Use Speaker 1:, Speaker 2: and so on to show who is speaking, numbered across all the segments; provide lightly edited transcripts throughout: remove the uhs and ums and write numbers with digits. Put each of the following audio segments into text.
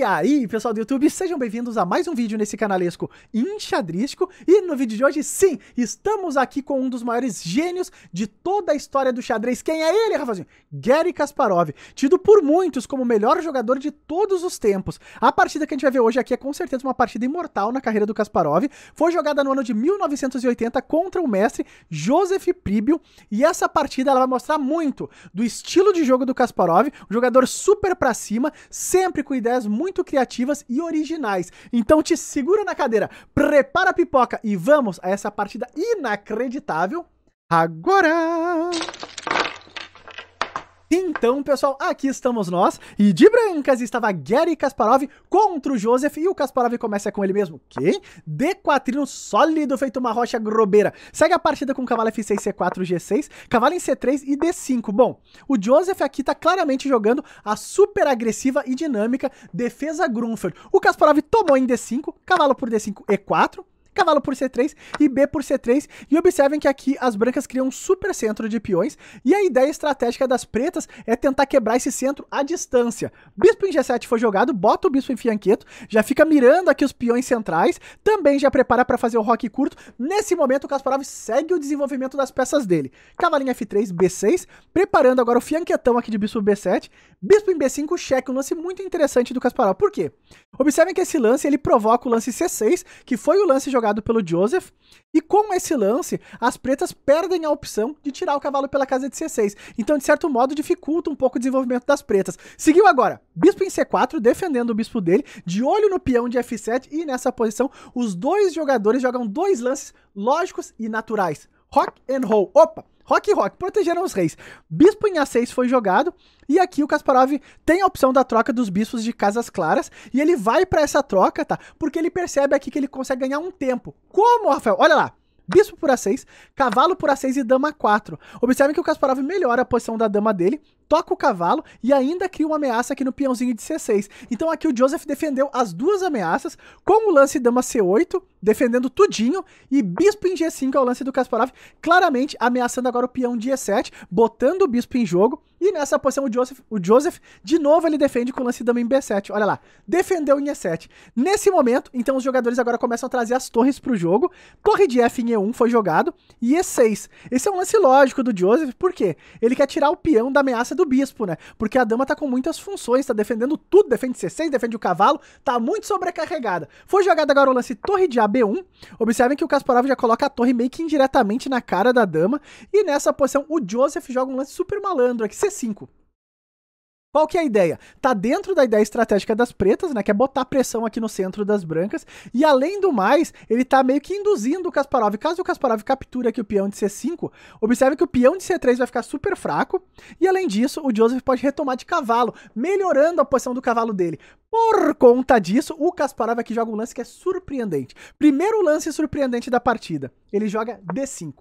Speaker 1: E aí, pessoal do YouTube, sejam bem-vindos a mais um vídeo nesse canalesco enxadrístico. E no vídeo de hoje, sim, estamos aqui com um dos maiores gênios de toda a história do xadrez. Quem é ele, Rafazinho? Garry Kasparov, tido por muitos como o melhor jogador de todos os tempos. A partida que a gente vai ver hoje aqui é com certeza uma partida imortal na carreira do Kasparov. Foi jogada no ano de 1980 contra o mestre Joseph Pribyl. E essa partida ela vai mostrar muito do estilo de jogo do Kasparov, um jogador super pra cima, sempre com ideias muito criativas e originais. Então te segura na cadeira, prepara a pipoca e vamos a essa partida inacreditável agora! Então, pessoal, aqui estamos nós, e de brancas estava Garry Kasparov contra o Joseph, e o Kasparov começa com ele mesmo, quem? D4 sólido, feito uma rocha grobeira. Segue a partida com cavalo F6, C4, G6, cavalo em C3 e D5. Bom, o Joseph aqui tá claramente jogando a super agressiva e dinâmica defesa Grunfeld. O Kasparov tomou em D5, cavalo por D5, E4, cavalo por C3 e B por C3, e observem que aqui as brancas criam um super centro de peões, e a ideia estratégica das pretas é tentar quebrar esse centro à distância. Bispo em G7 foi jogado, bota o bispo em fianqueto, já fica mirando aqui os peões centrais, também já prepara para fazer o roque curto. Nesse momento o Kasparov segue o desenvolvimento das peças dele. Cavalinho F3, B6, preparando agora o fianquetão aqui de bispo B7, bispo em B5, cheque, um lance muito interessante do Kasparov. Por quê? Observem que esse lance ele provoca o lance C6, que foi o lance jogado pelo Joseph, e com esse lance, as pretas perdem a opção de tirar o cavalo pela casa de C6. Então, de certo modo, dificulta um pouco o desenvolvimento das pretas. Seguiu agora, bispo em C4, defendendo o bispo dele, de olho no peão de F7, e nessa posição, os dois jogadores jogam dois lances lógicos e naturais. Rock and roll. Opa! Rock, protegeram os reis. Bispo em A6 foi jogado, e aqui o Kasparov tem a opção da troca dos bispos de casas claras, e ele vai para essa troca, tá? Porque ele percebe aqui que ele consegue ganhar um tempo. Como, Rafael? Olha lá. Bispo por A6, cavalo por A6 e dama 4. Observem que o Kasparov melhora a posição da dama dele, toca o cavalo e ainda cria uma ameaça aqui no peãozinho de C6. Então aqui o Joseph defendeu as duas ameaças com o lance dama C8, defendendo tudinho, e bispo em G5 é o lance do Kasparov, claramente ameaçando agora o peão de E7, botando o bispo em jogo. E nessa posição o Joseph de novo ele defende com o lance dama em B7. Olha lá, defendeu em E7. Nesse momento, então os jogadores agora começam a trazer as torres para o jogo. Torre de F em E1 foi jogado e E6. Esse é um lance lógico do Joseph, por quê? Ele quer tirar o peão da ameaça do bispo, né? Porque a dama tá com muitas funções, tá defendendo tudo, defende C6, defende o cavalo, tá muito sobrecarregada. Foi jogado agora o lance torre de AB1. Observem que o Kasparov já coloca a torre meio que indiretamente na cara da dama, e nessa posição o Joseph joga um lance super malandro aqui, C5. Qual que é a ideia? Tá dentro da ideia estratégica das pretas, né, que é botar pressão aqui no centro das brancas, e além do mais, ele tá meio que induzindo o Kasparov. Caso o Kasparov capture aqui o peão de C5, observe que o peão de C3 vai ficar super fraco, e além disso, o Joseph pode retomar de cavalo, melhorando a posição do cavalo dele. Por conta disso, o Kasparov aqui joga um lance que é surpreendente. Primeiro lance surpreendente da partida, ele joga D5.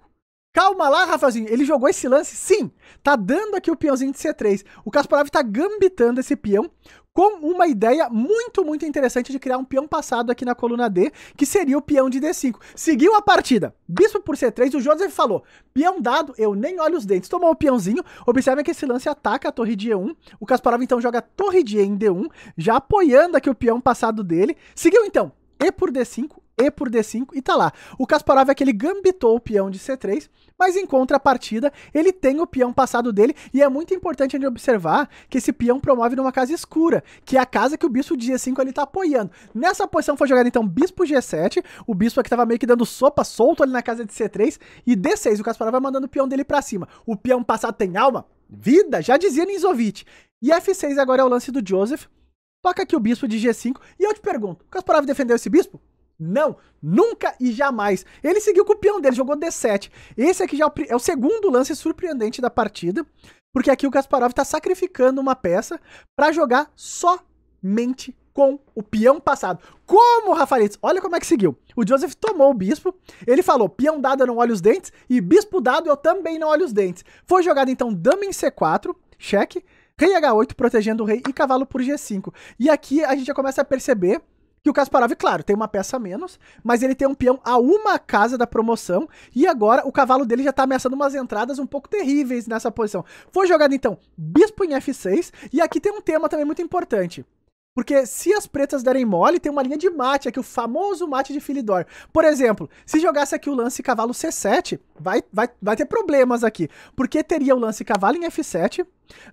Speaker 1: Calma lá, Rafazinho, ele jogou esse lance? Sim, tá dando aqui o peãozinho de C3. O Kasparov tá gambitando esse peão com uma ideia muito interessante de criar um peão passado aqui na coluna D, que seria o peão de D5. Seguiu a partida, bispo por C3, o Joseph falou, peão dado, eu nem olho os dentes. Tomou o peãozinho, observem que esse lance ataca a torre de E1, o Kasparov então joga torre de E em D1, já apoiando aqui o peão passado dele. Seguiu então, E por D5, E por D5, e tá lá. O Kasparov é que ele gambitou o peão de C3, mas em contrapartida, ele tem o peão passado dele, e é muito importante a gente observar que esse peão promove numa casa escura, que é a casa que o bispo de G5 ele tá apoiando. Nessa posição foi jogado então bispo G7, o bispo aqui tava meio que dando sopa, solto ali na casa de C3, e D6, o Kasparov vai mandando o peão dele pra cima. O peão passado tem alma? Vida? Já dizia Ninzovich. E F6 agora é o lance do Joseph, toca aqui o bispo de G5, e eu te pergunto, o Kasparov defendeu esse bispo? Não, nunca e jamais. Ele seguiu com o peão dele, jogou D7. Esse aqui já é o segundo lance surpreendente da partida, porque aqui o Kasparov tá sacrificando uma peça para jogar somente com o peão passado. Como, Rafaelitos? Olha como é que seguiu. O Joseph tomou o bispo, ele falou, peão dado eu não olho os dentes, e bispo dado eu também não olho os dentes. Foi jogado então dama em C4, cheque, rei H8 protegendo o rei e cavalo por G5. E aqui a gente já começa a perceber que o Kasparov, claro, tem uma peça a menos, mas ele tem um peão a uma casa da promoção, e agora o cavalo dele já tá ameaçando umas entradas um pouco terríveis nessa posição. Foi jogado então bispo em F6, e aqui tem um tema também muito importante. Porque se as pretas derem mole, tem uma linha de mate aqui, o famoso mate de Philidor. Por exemplo, se jogasse aqui o lance cavalo C7, vai ter problemas aqui. Porque teria o lance cavalo em F7.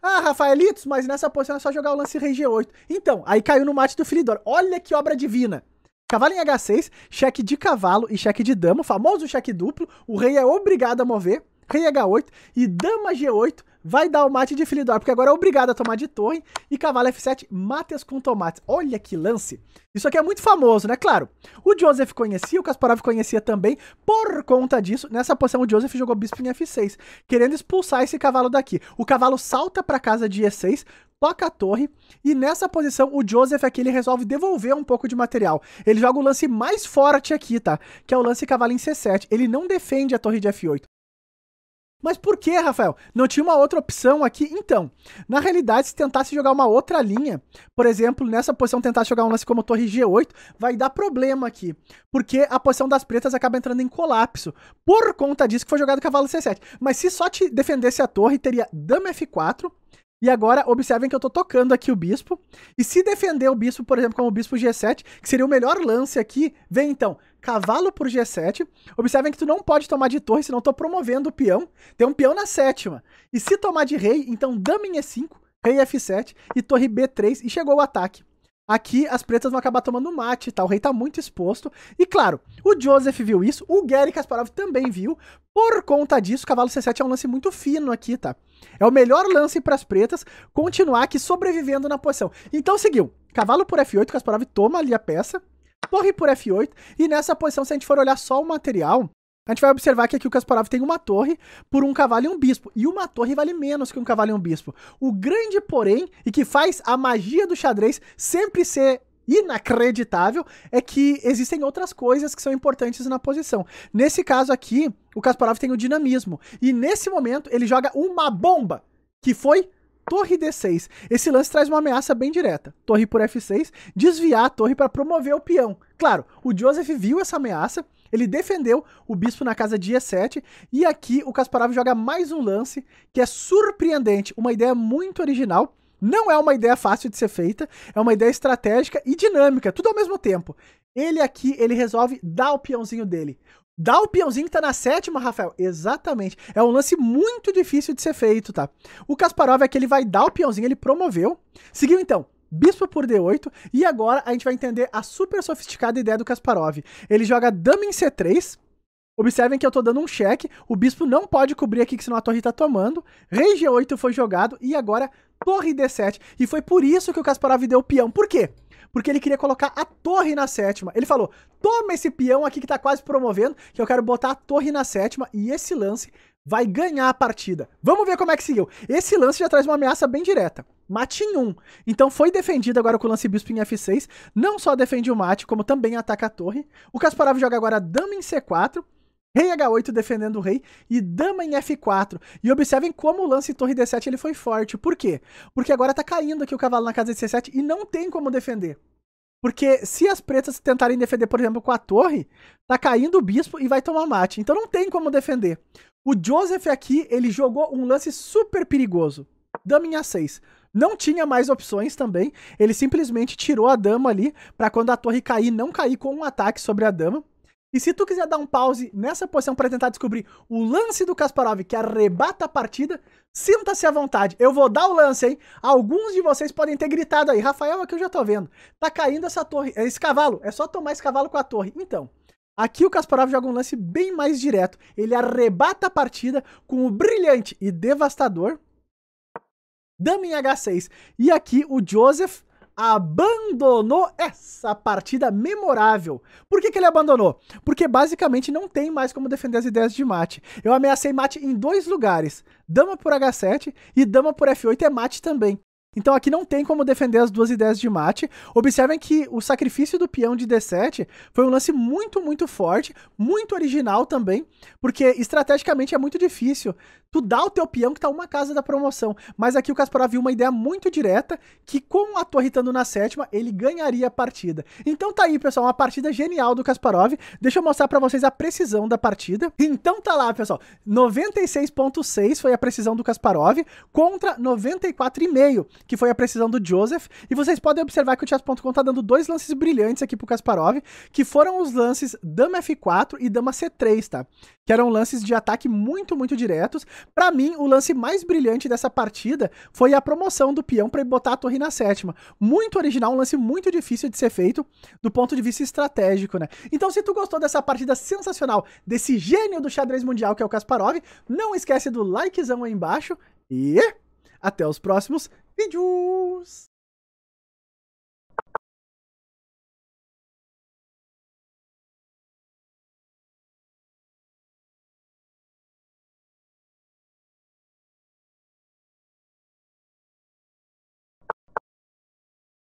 Speaker 1: Ah, Rafaelitos, mas nessa posição é só jogar o lance rei G8. Então, aí caiu no mate do Philidor. Olha que obra divina. Cavalo em H6, cheque de cavalo e cheque de dama, o famoso cheque duplo. O rei é obrigado a mover. Rei H8 e dama G8 vai dar o mate de Philidor, porque agora é obrigado a tomar de torre, e cavalo F7, mates com tomates. Olha que lance! Isso aqui é muito famoso, né? Claro, o Joseph conhecia, o Kasparov conhecia também, por conta disso, nessa posição o Joseph jogou bispo em F6, querendo expulsar esse cavalo daqui. O cavalo salta para casa de E6, toca a torre, e nessa posição o Joseph aqui ele resolve devolver um pouco de material. Ele joga o lance mais forte aqui, tá? Que é o lance cavalo em C7. Ele não defende a torre de F8. Mas por que, Rafael? Não tinha uma outra opção aqui? Então, na realidade, se tentasse jogar uma outra linha, por exemplo, nessa posição tentasse jogar um lance como torre G8, vai dar problema aqui, porque a posição das pretas acaba entrando em colapso, por conta disso que foi jogado cavalo C7. Mas se só te defendesse a torre, teria dama F4, e agora, observem que eu tô tocando aqui o bispo, e se defender o bispo, por exemplo, como o bispo G7, que seria o melhor lance aqui, vem então cavalo por G7, observem que tu não pode tomar de torre, senão eu tô promovendo o peão, tem um peão na sétima, e se tomar de rei, então dama em E5, rei F7 e torre B3, e chegou o ataque. Aqui as pretas vão acabar tomando mate, tá? O rei tá muito exposto. E claro, o Joseph viu isso, o Garry Kasparov também viu. Por conta disso, o cavalo C7 é um lance muito fino aqui, tá? É o melhor lance para as pretas continuar aqui sobrevivendo na posição. Então seguiu, cavalo por F8, Kasparov toma ali a peça, torre por F8, e nessa posição, se a gente for olhar só o material, a gente vai observar que aqui o Kasparov tem uma torre por um cavalo e um bispo. E uma torre vale menos que um cavalo e um bispo. O grande porém, e que faz a magia do xadrez sempre ser inacreditável, é que existem outras coisas que são importantes na posição. Nesse caso aqui, o Kasparov tem o dinamismo. E nesse momento, ele joga uma bomba, que foi torre D6. Esse lance traz uma ameaça bem direta. Torre por F6, desviar a torre para promover o peão. Claro, o Joseph viu essa ameaça, ele defendeu o bispo na casa de E7, e aqui o Kasparov joga mais um lance que é surpreendente, uma ideia muito original, não é uma ideia fácil de ser feita, é uma ideia estratégica e dinâmica, tudo ao mesmo tempo. Ele aqui, ele resolve dar o peãozinho dele. Dá o peãozinho que tá na sétima, Rafael? Exatamente. É um lance muito difícil de ser feito, tá? O Kasparov é que ele vai dar o peãozinho, ele promoveu. Seguiu então bispo por D8, e agora a gente vai entender a super sofisticada ideia do Kasparov. Ele joga dama em C3, observem que eu tô dando um cheque, o bispo não pode cobrir aqui, que senão a torre tá tomando, rei G8 foi jogado, e agora torre D7, e foi por isso que o Kasparov deu o peão. Por quê? Porque ele queria colocar a torre na sétima. Ele falou, toma esse peão aqui que tá quase promovendo, que eu quero botar a torre na sétima, e esse lance vai ganhar a partida. Vamos ver como é que seguiu. Esse lance já traz uma ameaça bem direta. Mate em 1. Então foi defendido agora com o lance bispo em F6. Não só defende o mate, como também ataca a torre. O Kasparov joga agora dama em C4. Rei H8 defendendo o rei. E dama em F4. E observem como o lance torre D7 ele foi forte. Por quê? Porque agora tá caindo aqui o cavalo na casa de C7 e não tem como defender. Porque se as pretas tentarem defender, por exemplo, com a torre, tá caindo o bispo e vai tomar mate. Então não tem como defender. O Joseph aqui, ele jogou um lance super perigoso. Dama em A6. Não tinha mais opções também. Ele simplesmente tirou a dama ali para quando a torre cair, não cair com um ataque sobre a dama. E se tu quiser dar um pause nessa posição para tentar descobrir o lance do Kasparov que arrebata a partida, sinta-se à vontade. Eu vou dar o lance, hein? Alguns de vocês podem ter gritado aí. Rafael, aqui eu já tô vendo. Tá caindo essa torre, esse cavalo. É só tomar esse cavalo com a torre. Então, aqui o Kasparov joga um lance bem mais direto. Ele arrebata a partida com o brilhante e devastador dama em H6. E aqui o Joseph abandonou essa partida memorável. Por que ele abandonou? Porque basicamente não tem mais como defender as ideias de mate. Eu ameacei mate em 2 lugares. Dama por H7 e dama por F8 é mate também. Então aqui não tem como defender as 2 ideias de mate. Observem que o sacrifício do peão de D7 foi um lance muito, muito forte, muito original também, porque estrategicamente é muito difícil tu dar o teu peão que tá uma casa da promoção. Mas aqui o Kasparov viu uma ideia muito direta, que com a torre estando na sétima, ele ganharia a partida. Então tá aí, pessoal, uma partida genial do Kasparov. Deixa eu mostrar pra vocês a precisão da partida. Então tá lá, pessoal, 96.6 foi a precisão do Kasparov contra 94,5. que foi a precisão do Joseph, e vocês podem observar que o chess.com tá dando 2 lances brilhantes aqui pro Kasparov, que foram os lances dama F4 e dama C3, tá? Que eram lances de ataque muito diretos. Pra mim, o lance mais brilhante dessa partida foi a promoção do peão pra botar a torre na sétima. Muito original, um lance muito difícil de ser feito do ponto de vista estratégico, né? Então, se tu gostou dessa partida sensacional, desse gênio do xadrez mundial que é o Kasparov, não esquece do likezão aí embaixo e até os próximos vídeos!